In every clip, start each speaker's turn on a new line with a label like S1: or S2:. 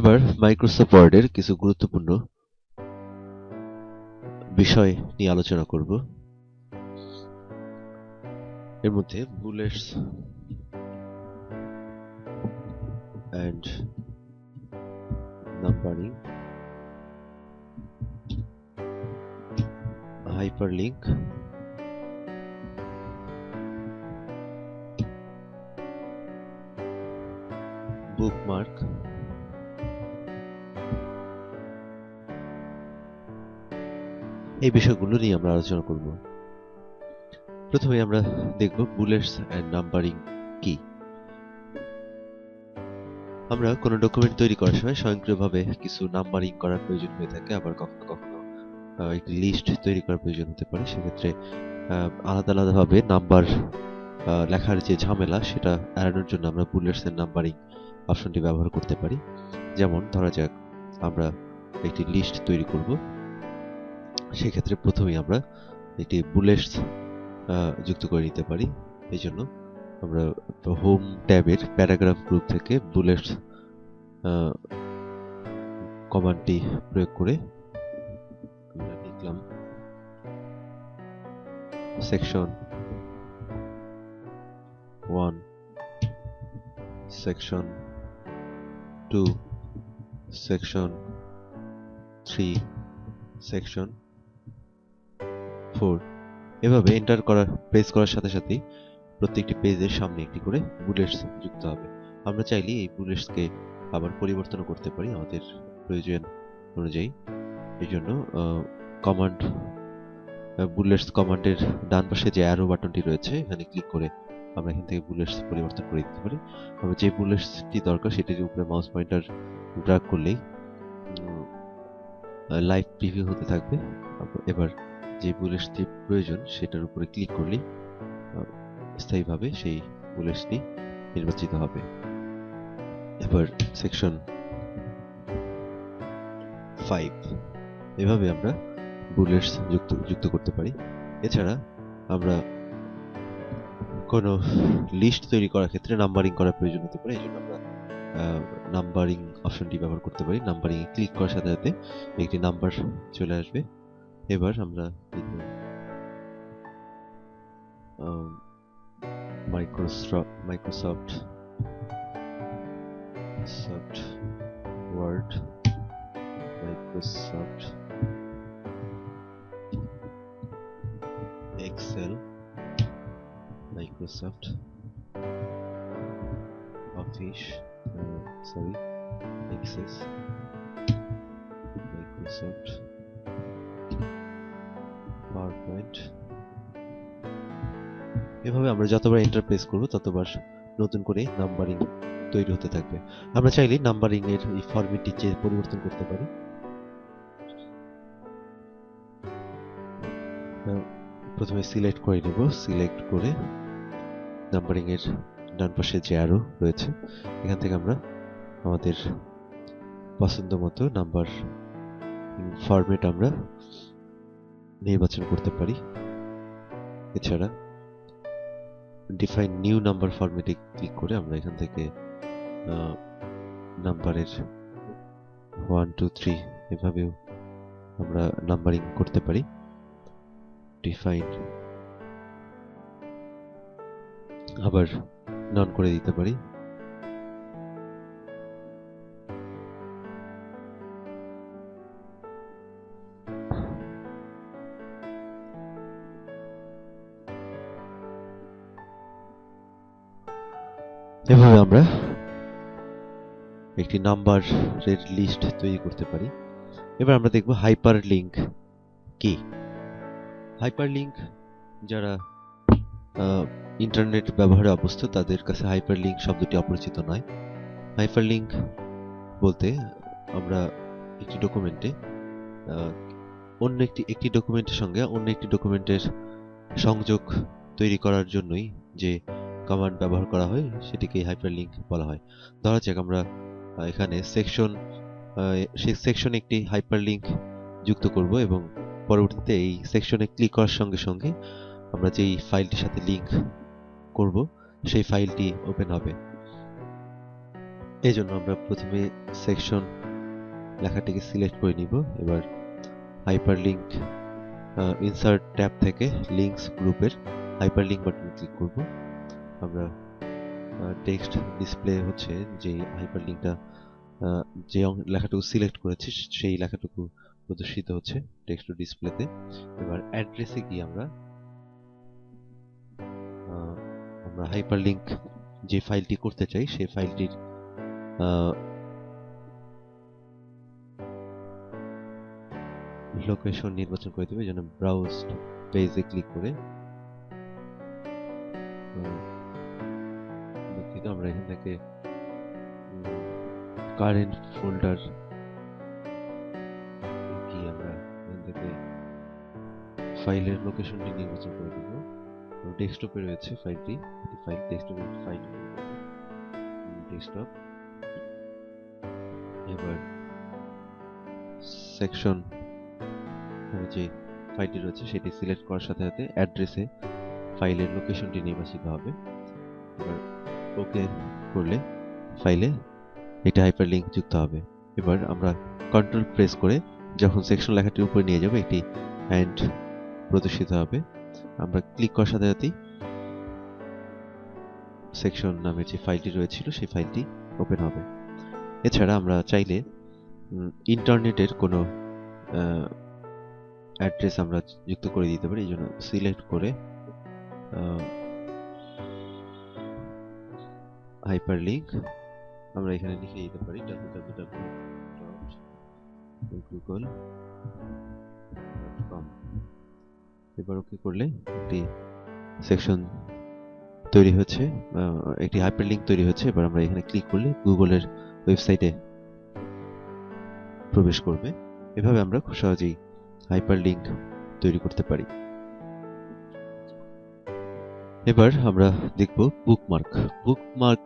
S1: এবার মাইক্রোসফট ওয়ার্ডের কিছু গুরুত্বপূর্ণ বিষয় নিয়ে আলোচনা করব। এর মধ্যে bullets and numbering, hyperlink, bookmark, এই বিষয়গুলো নিয়ে আমরা আলোচনা করব। প্রথমে আমরা দেখব বুলেটস এন্ড নাম্বারিং কি। আমরা কোনো ডকুমেন্ট তৈরি করার সময় স্বয়ংক্রিয়ভাবে কিছু নাম্বারিং করার প্রয়োজন হয়ে থাকে, আবার কখনো কখনো একটি লিস্ট তৈরি করার প্রয়োজন হতে পারে। সেক্ষেত্রে আলাদা আলাদাভাবে নাম্বার লেখার যে ঝামেলা সেটা এড়ানোর জন্য আমরা বুলেটস এন্ড নাম্বারিং অপশনটি ব্যবহার করতে পারি। যেমন ধরা যাক আমরা একটি লিস্ট তৈরি করব, সেক্ষেত্রে প্রথমেই আমরা একটি বুলেটস যুক্ত করে নিতে পারি। এই জন্য আমরা হোম ট্যাবের প্যারাগ্রাফ গ্রুপ থেকে বুলেটস কমান্ডটি প্রয়োগ করে আমরা লিখলাম সেকশন 1, সেকশন 2, সেকশন 3, সেকশন 4। এভাবে এন্টার প্রেস করার সাথে সাথেই প্রত্যেকটি পেজের সামনে একটি করে বুলেটস যুক্ত হবে। আমরা চাইলে এই বুলেটসকে আবার পরিবর্তন করতে পারি আমাদের প্রয়োজন অনুযায়ী। এই জন্য কমান্ড বুলেটস কমান্ডের ডান পাশে যে অ্যারো বাটনটি রয়েছে এখানে ক্লিক করে আমরা এখান থেকে বুলেটস পরিবর্তন করে দিতে পারি। আমরা যে বুলেটসটি দরকার সেটির উপরে মাউস পয়েন্টার ড্র্যাগ করলেই লাইভ প্রিভিউ হতে থাকবে। এবার যে বুলেটসটি প্রয়োজন সেটার উপরে ক্লিক করলেই স্থায়ীভাবে সেই বুলেটসটি নির্বাচিত হবে। এবার সেকশন 5, এভাবে আমরা বুলেটস যুক্ত করতে পারি। এছাড়া আমরা কোনো লিস্ট তৈরি করার ক্ষেত্রে নাম্বারিং করার প্রয়োজন হতে পারে। এই জন্য আমরা নাম্বারিং অপশনটি ব্যবহার করতে পারি। নাম্বারিং এ ক্লিক করার সাথে সাথে একটি নাম্বার চলে আসবে। এবার আমরা Microsoft Word, Microsoft Excel, Microsoft Office, Access, Microsoft PowerPoint. এভাবে আমরা যতবার এন্টার প্রেস করব ততবার নতুন করে নাম্বারিং তৈরি হতে থাকবে। আমরা চাইলে নাম্বারিং এর এই ফরম্যাটটি পরিবর্তন করতে পারি। প্রথমে সিলেক্ট করে নেব, সিলেক্ট করে নাম্বারিং এর ডান পাশে যে অ্যারো রয়েছে এখান থেকে আমরা আমাদের পছন্দ মতো নাম্বার ফরম্যাট আমরা নির্বাচন করতে পারি। এছাড়া ডিফাইন নিউ নাম্বার ফরম্যাটে ক্লিক করে আমরা এখান থেকে নাম্বারের 1, 2, 3 এভাবেও আমরা নাম্বারিং করতে পারি। ডিফাইন আবার নন করে দিতে পারি। এভাবে আমরা একটি নাম্বারের লিস্ট তৈরি করতে পারি। এবার আমরা দেখব হাইপারলিংক কি। হাইপারলিংক যারা ইন্টারনেট ব্যবহারে অভ্যস্ত তাদের কাছে হাইপারলিংক শব্দটি অপরিচিত নয়। হাইপারলিংক বলতে আমরা একটি ডকুমেন্টে অন্য একটি ডকুমেন্টের সঙ্গে অন্য একটি ডকুমেন্টের সংযোগ তৈরি করার জন্যই যে কমান্ড ব্যবহার করা হয় সেটিকে হাইপারলিংক বলা হয়। ধরা যাক আমরা এখানে সেই সেকশনে একটি হাইপারলিংক যুক্ত করব এবং পরবর্তীতে এই সেকশনে ক্লিক করার সঙ্গে সঙ্গে আমরা যেই ফাইলটির সাথে লিংক করব সেই ফাইলটি ওপেন হবে। এই জন্য আমরা প্রথমে সেকশন লেখাটিকে সিলেক্ট করে নিব। এবার হাইপারলিংক ইনসার্ট ট্যাব থেকে লিংকস গ্রুপের হাইপারলিংক বাটনে ক্লিক করব। আমরা টেক্সট ডিসপ্লে হচ্ছে যে হাইপারলিংকটা যে লেখাটুকু সিলেক্ট করেছি সেই লেখাটুকু প্রদর্শিত হচ্ছে টেক্সট ডিসপ্লেতে। এবার অ্যাড্রেসে গিয়ে আমরা হাইপারলিংক যে ফাইলটি করতে চাই সেই ফাইলটির লোকেশন নির্বাচন করে দেবে। এই জন্য ব্রাউজ পেজে ক্লিক করে দুঃখিত, আমরা এখান থেকে কারেন্ট ফোল্ডার গিয়ে আমরা এখান থেকে ফাইলের লোকেশনটি নির্বাচন করে দেব। ডেস্কটপে রয়েছে ফাইলটি, ফাইল ডেস্কটপের ফাইল ডেস্কটপ। এবার সেকশন যে ফাইলটি রয়েছে সেটি সিলেক্ট করার সাথে সাথে অ্যাড্রেসে ফাইলের লোকেশনটি নির্বাচিত হবে। এবার ওকে করলে ফাইলে এটা হাইপারলিংক যুক্ত হবে। এবার আমরা কন্ট্রোল প্রেস করে যখন সেকশন লেখাটির উপরে নিয়ে যাব একটি হ্যান্ড প্রদর্শিত হবে। আমরা ক্লিক করার সাথে সাথেই সেকশন নামের যে ফাইলটি রয়েছিল সেই ফাইলটি ওপেন হবে। এছাড়া আমরা চাইলে ইন্টারনেটের কোনো অ্যাড্রেস আমরা যুক্ত করে দিতে পারি। এই জন্য সিলেক্ট করে হাইপারলিংক আমরা এখানে লিখে দিতে পারি www.google.com। এবার ওকে করলে একটি সেকশন তৈরি হচ্ছে, একটি হাইপারলিংক তৈরি হচ্ছে। এবার আমরা এখানে ক্লিক করলে গুগলের ওয়েবসাইটে প্রবেশ করবে। এভাবে আমরা খুব সহজেই হাইপারলিংক তৈরি করতে পারি। এবার আমরা দেখব বুকমার্ক। বুকমার্ক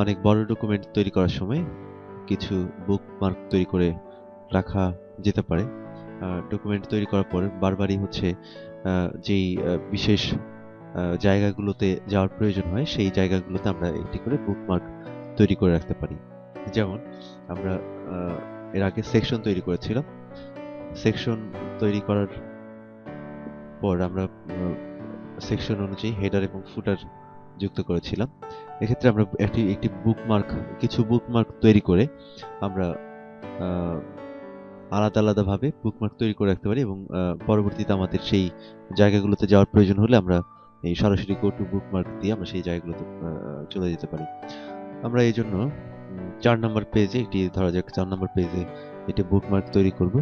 S1: অনেক বড় ডকুমেন্ট তৈরি করার সময় কিছু বুকমার্ক তৈরি করে রাখা যেতে পারে। ডকুমেন্ট তৈরি করার পর বারবারই হচ্ছে যেই বিশেষ জায়গাগুলোতে যাওয়ার প্রয়োজন হয় সেই জায়গাগুলোতে আমরা একটি করে বুকমার্ক তৈরি করে রাখতে পারি। যেমন আমরা এর আগে সেকশন তৈরি করেছিলাম। সেকশন তৈরি করার পর আমরা সেকশন অনুযায়ী হেডার এবং ফুটার যুক্ত করেছিলাম। এক্ষেত্রে আমরা একটি বুকমার্ক কিছু বুকমার্ক তৈরি করে আমরা আলাদা আলাদাভাবে বুকমার্ক তৈরি করে রাখতে পারি এবং পরবর্তীতে আমাদের সেই জায়গাগুলোতে যাওয়ার প্রয়োজন হলে আমরা এই সরাসরি গো টু বুকমার্ক দিয়ে আমরা সেই জায়গাগুলোতে চলে যেতে পারি। আমরা এই জন্য 4 নম্বর পেজে ধরা যাক 4 নম্বর পেজে একটি বুকমার্ক তৈরি করব।